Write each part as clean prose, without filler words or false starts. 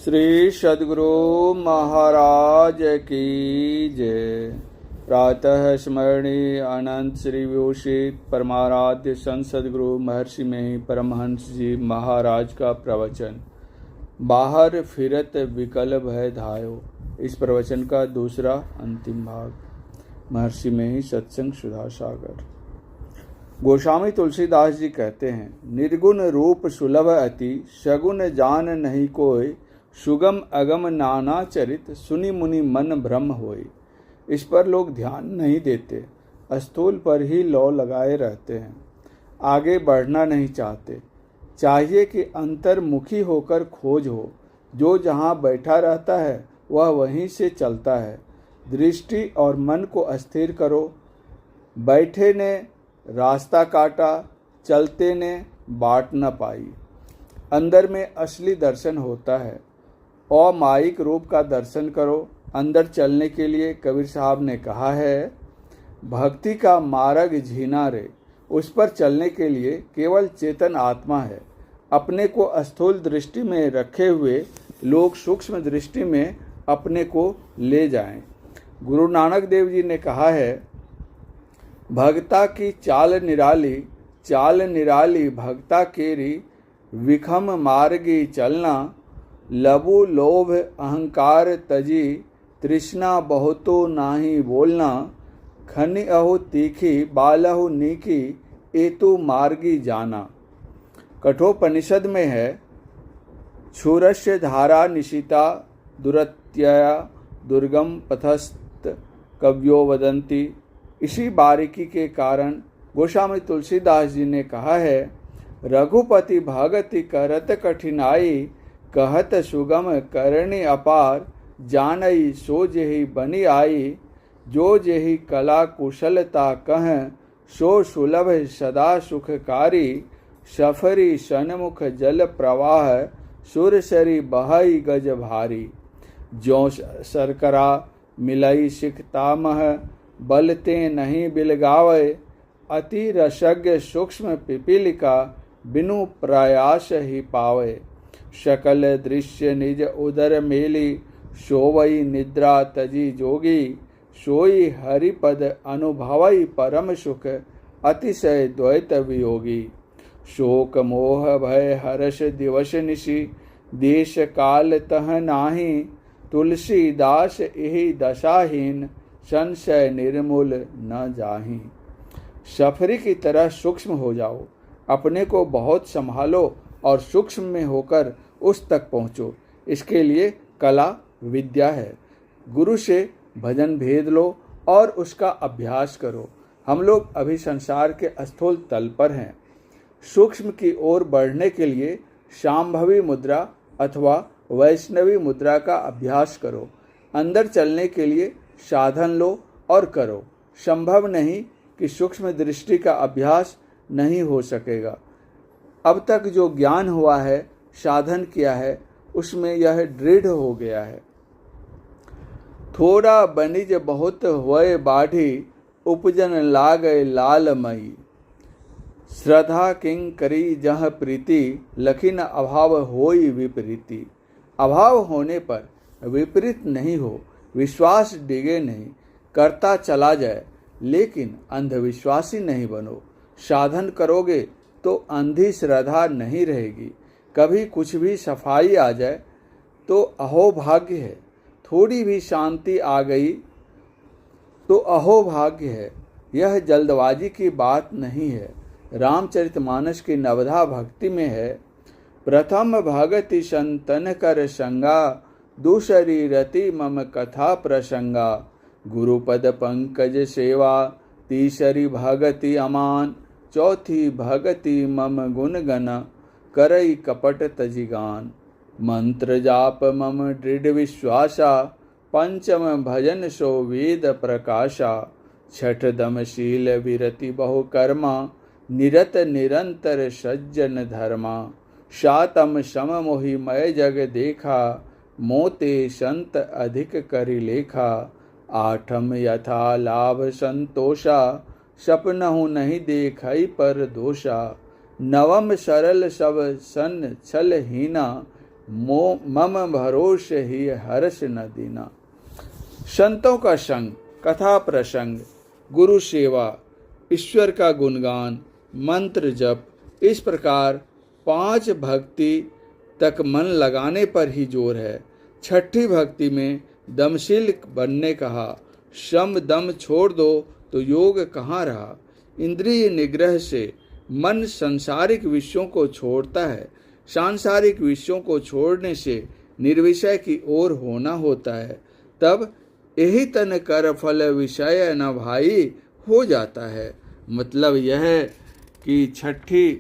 श्री सद्गुरु महाराज की जय। प्रातः स्मरणीय अनंत श्री विभूषित परमाराध्य संत सद्गुरु महर्षि में परमहंस जी महाराज का प्रवचन। बाहर फिरत विकल भय धायो। इस प्रवचन का दूसरा अंतिम भाग। महर्षि में ही सत्संग सुधा सागर। गोस्वामी तुलसीदास जी कहते हैं, निर्गुण रूप सुलभ अति, सगुण जान नहीं कोय, सुगम अगम नाना चरित, सुनि मुनि मन भ्रम होय। इस पर लोग ध्यान नहीं देते, स्थूल पर ही लौ लगाए रहते हैं, आगे बढ़ना नहीं चाहते। चाहिए कि अंतर्मुखी होकर खोज हो। जो जहाँ बैठा रहता है वह वहीं से चलता है। दृष्टि और मन को अस्थिर करो। बैठे ने रास्ता काटा, चलते ने बाट न पाई। अंदर में असली दर्शन होता है। अमायिक रूप का दर्शन करो। अंदर चलने के लिए कबीर साहब ने कहा है, भक्ति का मार्ग झीना रे। उस पर चलने के लिए केवल चेतन आत्मा है। अपने को स्थूल दृष्टि में रखे हुए लोग सूक्ष्म दृष्टि में अपने को ले जाएं। गुरु नानक देव जी ने कहा है, भक्ता की चाल निराली भक्ता केरी, विखम मार्गी चलना, लबु लोभ अहंकार तजी, तृष्णा बहुतो नाही बोलना, खनि अहु तीखी बालहु नीकी, एतु मार्गी जाना। कठोपनिषद में है, क्षुरस्य धारा निशिता, दुरत्यया दुर्गम पथस्त कव्यो वदंती। इसी बारीकी के कारण गोस्वामी तुलसीदास जी ने कहा है, रघुपति भगति करत कठिनाई, कहत सुगम करणी अपार, जानई सो जेहि बनी आई, जो जेहि कला कुशलता कह, सो सुलभ सदा सुखकारी, सफरी सन्मुख जल प्रवाह, सुरसरी बहई गज भारी। ज्यों सरकरा मिलई सिख तामह, बलते नहीं बिलगावे, अति रसज्ञ सूक्ष्म पिपीलिका, बिनु प्रयास ही पावे। सकल दृश्य निज उदर मेली, सोवई निद्रा तजी जोगी, सोई हरिपद अनुभवई परम सुख, अतिशय द्वैत वियोगी। शोक मोह भय हर्ष दिवस निशि, देश काल तह नाही, तुलसीदास एहि दशाहीन, संशय निर्मूल न जाहि। सफरी की तरह सूक्ष्म हो जाओ। अपने को बहुत संभालो और सूक्ष्म में होकर उस तक पहुँचो। इसके लिए कला विद्या है। गुरु से भजन भेद लो और उसका अभ्यास करो। हम लोग अभी संसार के स्थूल तल पर हैं। सूक्ष्म की ओर बढ़ने के लिए शांभवी मुद्रा अथवा वैष्णवी मुद्रा का अभ्यास करो। अंदर चलने के लिए साधन लो और करो। संभव नहीं कि सूक्ष्म दृष्टि का अभ्यास नहीं हो सकेगा। अब तक जो ज्ञान हुआ है, साधन किया है, उसमें यह दृढ़ हो गया है। थोड़ा बनिज बहुत हुए बाढ़ी, उपजन लागय लालमयी, श्रद्धा किंग करी जह प्रीति, लखिन अभाव होई विपरीति। अभाव होने पर विपरीत नहीं हो, विश्वास डिगे नहीं, करता चला जाए, लेकिन अंधविश्वासी नहीं बनो। साधन करोगे तो अंधी श्रद्धा नहीं रहेगी। कभी कुछ भी सफाई आ जाए तो अहोभाग्य है। थोड़ी भी शांति आ गई तो अहोभाग्य है। यह जल्दबाजी की बात नहीं है। रामचरितमानस की नवधा भक्ति में है, प्रथम भगति संतन कर संगा, दूसरी रति मम कथा प्रसंगा, गुरुपद पंकज सेवा, तीसरी भगति अमान, चौथी भगति मम गुण गण, करई कपट तजिगान। मंत्र जाप मम दृढ़ विश्वासा, पंचम भजन सो वेद प्रकाशा, छठ दमशील विरति बहु कर्मा, निरत निरंतर सज्जन धर्मा। सातम सम मोहि मय जग देखा, मोते संत अधिक करि लेखा। आठम यथा लाभ संतोषा, सपनहु नहीं देखई पर दोषा। नवम सरल सब सन छल हीना, मम भरोसे ही हर्ष न दीना। संतों का संग, कथा प्रसंग, गुरु सेवा, ईश्वर का गुणगान, मंत्र जप, इस प्रकार 5 भक्ति तक मन लगाने पर ही जोर है। छठी भक्ति में दमशील बनने कहा। शम दम छोड़ दो तो योग कहाँ रहा। इंद्रिय निग्रह से मन सांसारिक विषयों को छोड़ता है। सांसारिक विषयों को छोड़ने से निर्विषय की ओर होना होता है। तब यही तन कर फल विषय न भाई हो जाता है। मतलब यह है कि छठी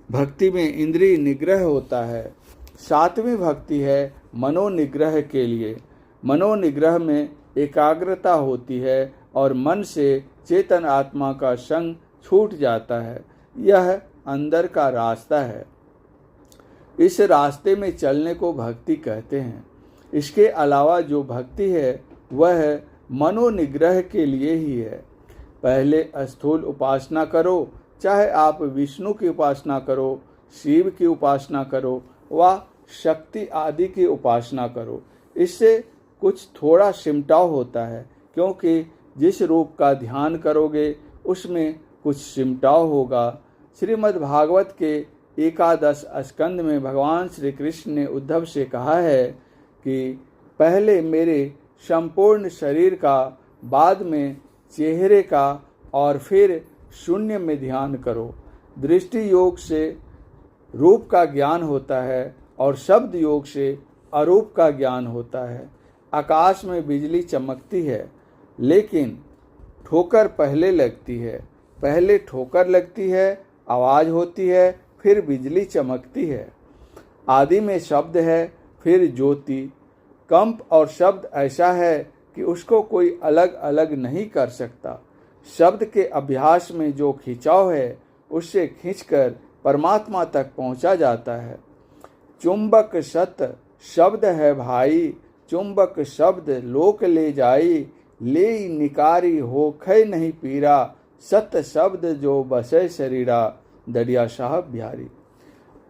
भक्ति में इंद्रिय निग्रह होता है। 7वीं भक्ति है मनोनिग्रह के लिए। मनोनिग्रह में एकाग्रता होती है और मन से चेतन आत्मा का संग छूट जाता है। यह अंदर का रास्ता है। इस रास्ते में चलने को भक्ति कहते हैं। इसके अलावा जो भक्ति है वह मनोनिग्रह के लिए ही है। पहले स्थूल उपासना करो, चाहे आप विष्णु की उपासना करो, शिव की उपासना करो व शक्ति आदि की उपासना करो। इससे कुछ थोड़ा सिमटाव होता है, क्योंकि जिस रूप का ध्यान करोगे उसमें कुछ सिमटाव होगा। श्रीमद् भागवत के 11 स्कंद में भगवान श्री कृष्ण ने उद्धव से कहा है कि पहले मेरे संपूर्ण शरीर का, बाद में चेहरे का और फिर शून्य में ध्यान करो। दृष्टि योग से रूप का ज्ञान होता है और शब्द योग से अरूप का ज्ञान होता है। आकाश में बिजली चमकती है, लेकिन ठोकर पहले लगती है। पहले ठोकर लगती है, आवाज़ होती है, फिर बिजली चमकती है। आदि में शब्द है, फिर ज्योति। कंप और शब्द ऐसा है कि उसको कोई अलग अलग नहीं कर सकता। शब्द के अभ्यास में जो खिंचाव है उससे खींचकर परमात्मा तक पहुंचा जाता है। चुंबक सत शब्द है भाई, चुंबक शब्द लोक ले जाई, ले निकारी हो खै नहीं पीरा, सत शब्द जो बसे शरीरा, दरिया साहब बिहारी।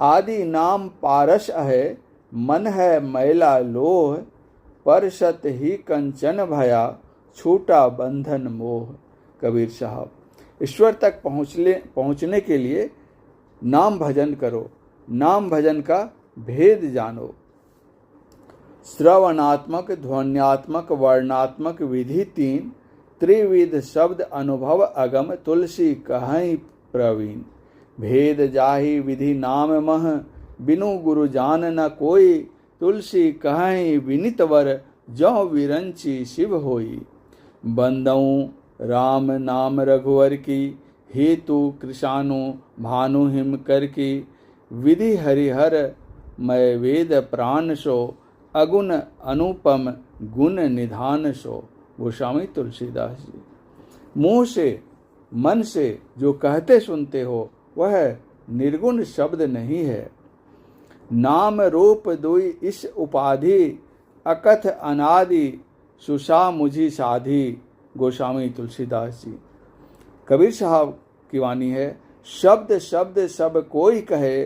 आदि नाम पारस है, मन है मैला लोह, पर सत ही कंचन भया, छूटा बंधन मोह। कबीर साहब। ईश्वर तक पहुँचने के लिए नाम भजन करो, नाम भजन का भेद जानो। श्रवणात्मक, ध्वन्यात्मक, वर्णात्मक विधि 3, त्रिविध शब्द अनुभव अगम, तुलसी कहीं प्रवीण। भेद जाहि विधि नाम मह, बिनु गुरु जान न कोई, तुलसी कहीं विनित वर, जौ विरंची शिव होई। बंदऊ राम नाम रघुवर की, हेतु कृषाणु भानु हिम कर की, विधि हरिहर मय वेद प्राण सो, अगुण अनुपम गुण निधान सो। गोस्वामी तुलसीदास जी। मुँह से मन से जो कहते सुनते हो वह निर्गुण शब्द नहीं है। नाम रूप दुई इस उपाधि, अकथ अनादि सुषा मुझी साधी। गोस्वामी तुलसीदास जी। कबीर साहब की वाणी है, शब्द शब्द सब कोई कहे,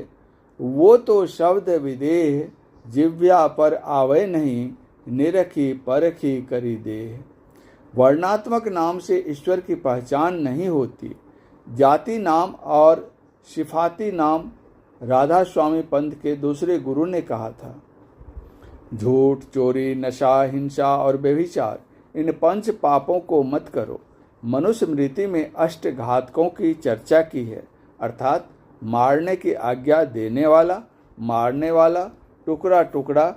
वो तो शब्द विदेह, जिव्या पर आवे नहीं, निरखी परखी करी देह। वर्णात्मक नाम से ईश्वर की पहचान नहीं होती। जाति नाम और सिफाती नाम राधा स्वामी पंथ के दूसरे गुरु ने कहा था। झूठ, चोरी, नशा, हिंसा और व्यभिचार, इन 5 पापों को मत करो। मनुस्मृति में 8 घातकों की चर्चा की है, अर्थात मारने की आज्ञा देने वाला, मारने वाला, टुकड़ा टुकड़ा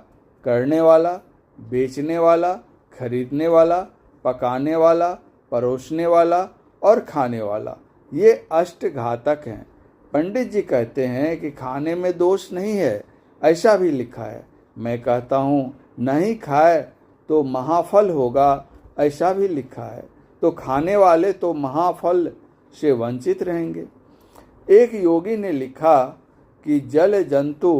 करने वाला, बेचने वाला, खरीदने वाला, पकाने वाला, परोसने वाला और खाने वाला। ये 8 घातक हैं। पंडित जी कहते हैं कि खाने में दोष नहीं है, ऐसा भी लिखा है। मैं कहता हूँ नहीं खाए तो महाफल होगा, ऐसा भी लिखा है। तो खाने वाले तो महाफल से वंचित रहेंगे। एक योगी ने लिखा कि जल जंतु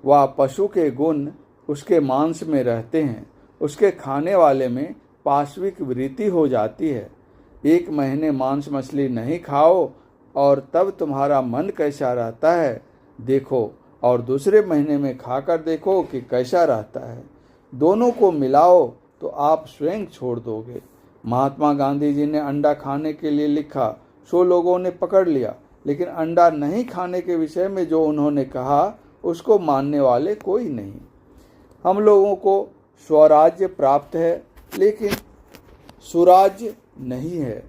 व पशु के गुण उसके मांस में रहते हैं, उसके खाने वाले में पाश्विक वृत्ति हो जाती है। 1 महीने मांस मछली नहीं खाओ और तब तुम्हारा मन कैसा रहता है देखो, और दूसरे महीने में खाकर देखो कि कैसा रहता है। दोनों को मिलाओ तो आप स्वयं छोड़ दोगे। महात्मा गांधी जी ने अंडा खाने के लिए लिखा, 100 लोगों ने पकड़ लिया, लेकिन अंडा नहीं खाने के विषय में जो उन्होंने कहा उसको मानने वाले कोई नहीं। हम लोगों को स्वराज्य प्राप्त है, लेकिन सुराज्य नहीं है।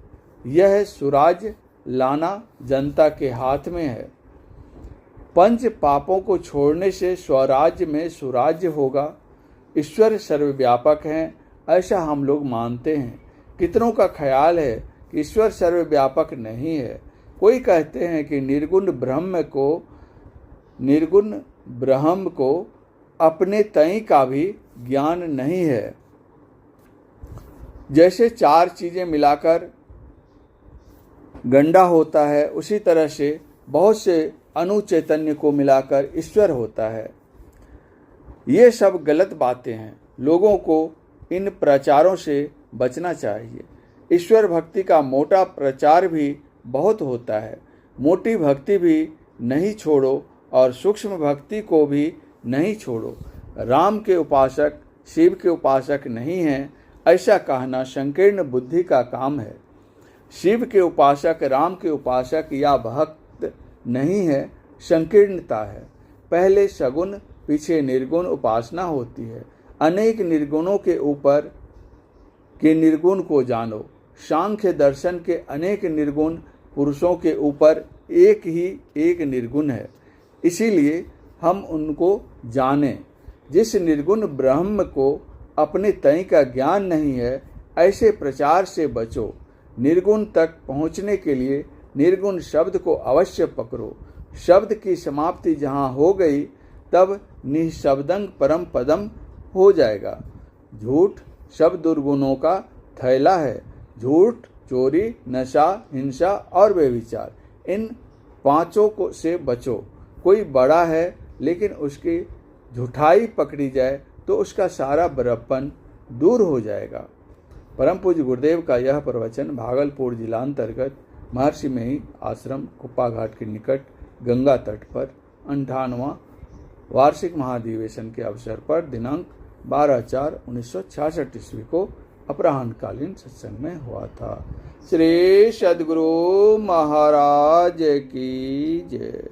यह सुराज्य लाना जनता के हाथ में है। पंच पापों को छोड़ने से स्वराज्य में सुराज्य होगा। ईश्वर सर्वव्यापक हैं, ऐसा हम लोग मानते हैं। कितनों का ख्याल है कि ईश्वर सर्वव्यापक नहीं है। कोई कहते हैं कि निर्गुण ब्रह्म को अपने तय का भी ज्ञान नहीं है। जैसे 4 चीजें मिलाकर गंडा होता है, उसी तरह से बहुत से अनुचैतन्य को मिलाकर ईश्वर होता है। ये सब गलत बातें हैं। लोगों को इन प्रचारों से बचना चाहिए। ईश्वर भक्ति का मोटा प्रचार भी बहुत होता है। मोटी भक्ति भी नहीं छोड़ो और सूक्ष्म भक्ति को भी नहीं छोड़ो। राम के उपासक शिव के उपासक नहीं हैं, ऐसा कहना संकीर्ण बुद्धि का काम है। शिव के उपासक राम के उपासक या भक्त नहीं है, संकीर्णता है। पहले सगुण पीछे निर्गुण उपासना होती है। अनेक निर्गुणों के ऊपर के निर्गुण को जानो। सांख्य दर्शन के अनेक निर्गुण पुरुषों के ऊपर एक निर्गुण है, इसीलिए हम उनको जाने। जिस निर्गुण ब्रह्म को अपने तय का ज्ञान नहीं है, ऐसे प्रचार से बचो। निर्गुण तक पहुँचने के लिए निर्गुण शब्द को अवश्य पकड़ो। शब्द की समाप्ति जहाँ हो गई, तब निःशब्दं परम पदम हो जाएगा। झूठ सब दुर्गुणों का थैला है। झूठ, चोरी, नशा, हिंसा और व्यभिचार, इन 5 से बचो। कोई बड़ा है लेकिन उसकी झूठाई पकड़ी जाए तो उसका सारा बड़प्पन दूर हो जाएगा। परम पूज्य गुरुदेव का यह प्रवचन भागलपुर जिला अंतर्गत महर्षि मेही आश्रम कुप्पा घाट के निकट गंगा तट पर 58वां वार्षिक महाधिवेशन के अवसर पर दिनांक 12/4/1966 ईस्वी को अपराह्नकालीन सत्संग में हुआ था। श्री सद्गुरु महाराज की जय।